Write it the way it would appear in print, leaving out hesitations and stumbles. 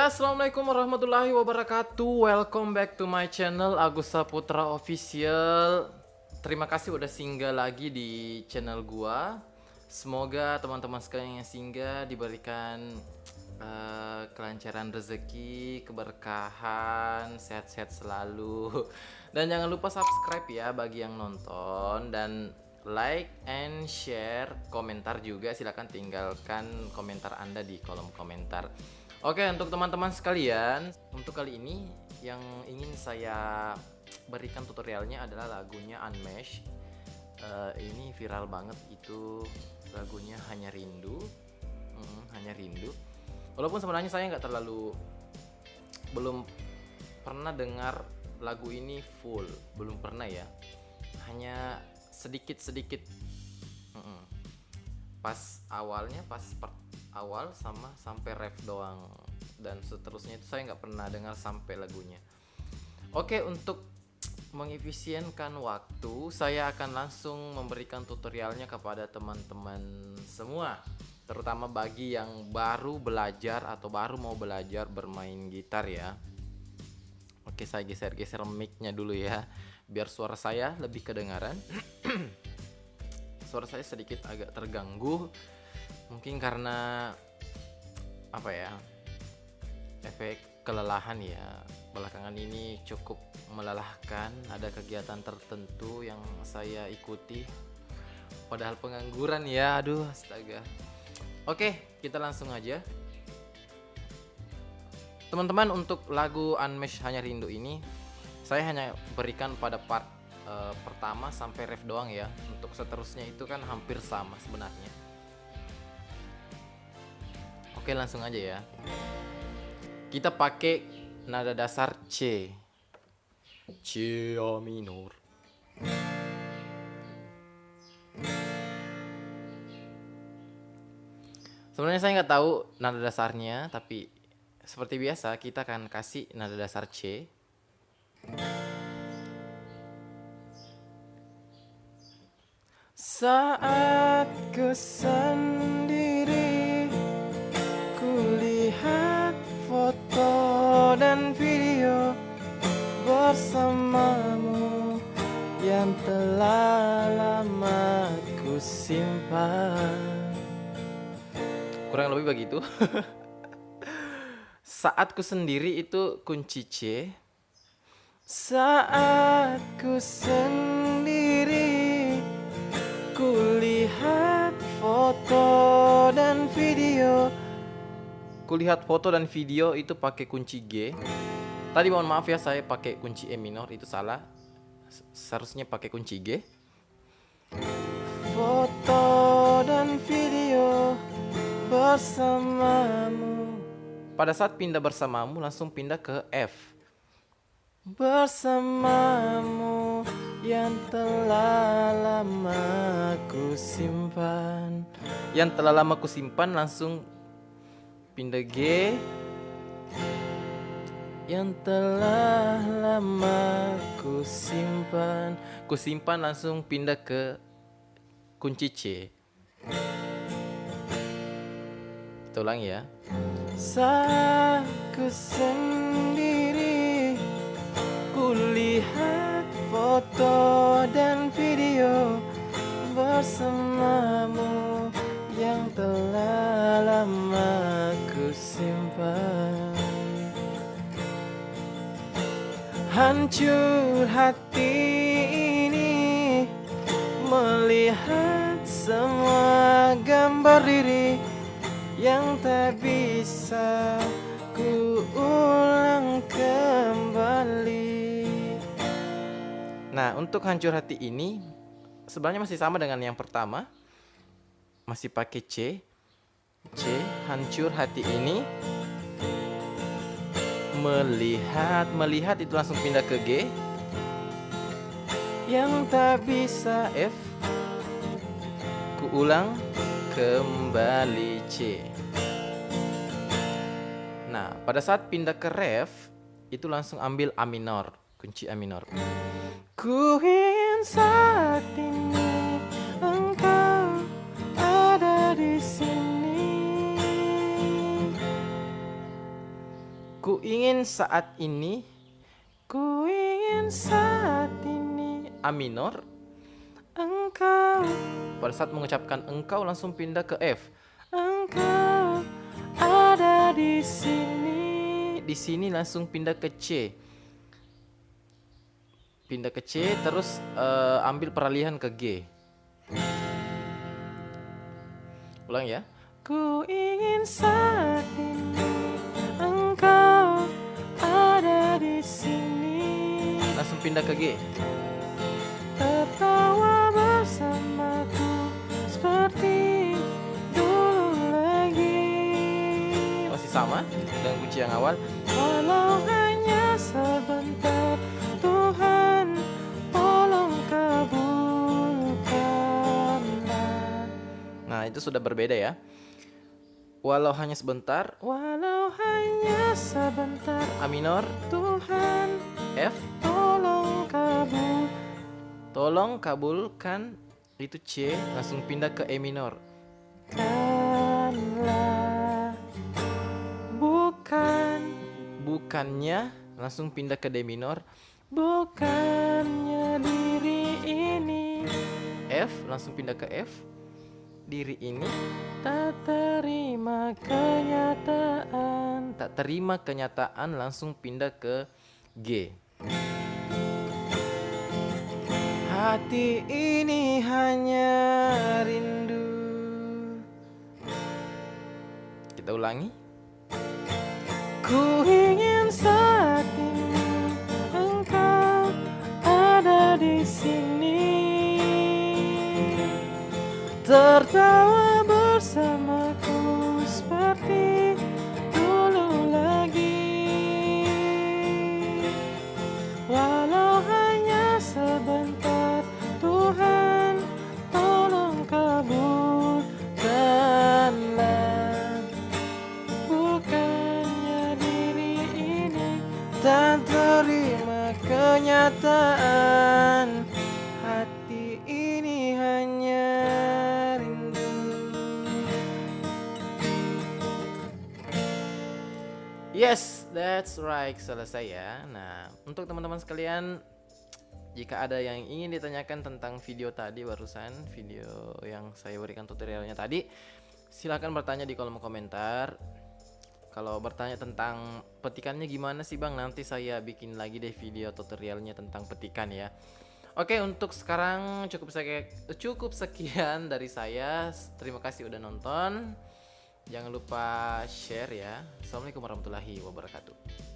Ya, assalamualaikum warahmatullahi wabarakatuh. Welcome back to my channel Agus Saputra Official. Terima kasih udah singgah lagi di channel gua. Semoga teman-teman sekalian yang singgah diberikan kelancaran rezeki, keberkahan, sehat-sehat selalu. Dan jangan lupa subscribe ya bagi yang nonton, dan like and share, komentar juga silahkan tinggalkan komentar Anda di kolom komentar. Oke, untuk teman-teman sekalian, untuk kali ini yang ingin saya berikan tutorialnya adalah lagunya Unmesh. Ini viral banget, itu lagunya Hanya Rindu. Hanya Rindu. Walaupun sebenarnya saya belum pernah dengar lagu ini full, belum pernah ya. Hanya sedikit-sedikit. Pas awal sampai ref doang, dan seterusnya itu saya nggak pernah dengar sampai lagunya. Oke, untuk mengefisienkan waktu, saya akan langsung memberikan tutorialnya kepada teman-teman semua, terutama bagi yang baru belajar atau baru mau belajar bermain gitar ya. Oke, saya geser-geser mic-nya dulu ya, biar suara saya lebih kedengaran. Suara saya sedikit agak terganggu, mungkin karena apa ya, efek kelelahan ya. Belakangan ini cukup melelahkan, ada kegiatan tertentu yang saya ikuti, padahal pengangguran ya, aduh astaga. Oke, kita langsung aja teman-teman. Untuk lagu Unmesh Hanya Rindu ini saya hanya berikan pada part pertama sampai ref doang ya. Untuk seterusnya itu kan hampir sama sebenarnya. Oke, langsung aja ya. Kita pakai nada dasar C A minor. Sebenarnya saya nggak tahu nada dasarnya, tapi seperti biasa kita akan kasih nada dasar C. Saat ku sendiri, kulihat foto dan video bersamamu yang telah lama ku simpan. Kurang lebih begitu. Saat ku sendiri itu kunci C. Saat ku sendiri, kulihat foto dan video. Kulihat foto dan video itu pakai kunci G. Tadi mohon maaf ya, saya pakai kunci E minor, itu salah. Seharusnya pakai kunci G. Foto dan video bersamamu. Pada saat pindah bersamamu langsung pindah ke F. Bersamamu yang telah lama ku simpan. Yang telah lama ku simpan langsung pindah G. Yang telah lama ku simpan. Ku simpan langsung pindah ke kunci C. Kita ulang ya. Saat ku sendiri, kulihat foto dan video bersamamu yang telah lama ku simpan. Hancur hati ini melihat semua gambar diri yang tak bisa ku ulang kembali. Nah, untuk hancur hati ini sebenarnya masih sama dengan yang pertama. Masih pakai C. Hancur hati ini. Melihat itu langsung pindah ke G. Yang tak bisa F. Ku ulang kembali C. Nah, pada saat pindah ke ref itu langsung ambil A minor, kunci A minor. Ku ingin saat ini engkau ada di sini. Ku ingin saat ini, ku ingin saat ini. A minor. Engkau. Pada saat mengucapkan engkau langsung pindah ke F. Engkau ada di sini. Di sini langsung pindah ke C. Pindah ke C, terus ambil peralihan ke G. Ulang ya. Ku ingin saat ini, engkau ada di sini. Langsung pindah ke G. Tertawa bersamaku seperti dulu lagi. Masih sama dengan kunci yang awal. Walau hanya sebentar, Tuhan tolong kabulkanlah. Nah, itu sudah berbeda ya. Walau hanya sebentar, walau hanya sebentar. A minor, Tuhan. F, tolong kabulkan. Itu C, langsung pindah ke E minor. Bukannya langsung pindah ke D minor. Bukannya diri ini. F, langsung pindah ke F. Diri ini tak terima kenyataan. Tak terima kenyataan, langsung pindah ke G. Hati ini hanya rindu. Kita ulangi. Ku ingin saat ini, engkau ada di sini. Tertawa bersamaku seperti dulu lagi. Walau hanya sebentar, Tuhan tolong kabulkanlah. Bukannya diri ini tak terima kenyataan. Hati ini hanya rindu. Yes, that's right. Selesai ya. Nah, untuk teman-teman sekalian, jika ada yang ingin ditanyakan tentang video tadi barusan, video yang saya berikan tutorialnya tadi, silahkan bertanya di kolom komentar. Kalau bertanya tentang petikannya gimana sih bang, nanti saya bikin lagi deh video tutorialnya tentang petikan ya. Oke, untuk sekarang cukup sekian dari saya. Terima kasih udah nonton. Jangan lupa share ya. Assalamualaikum warahmatullahi wabarakatuh.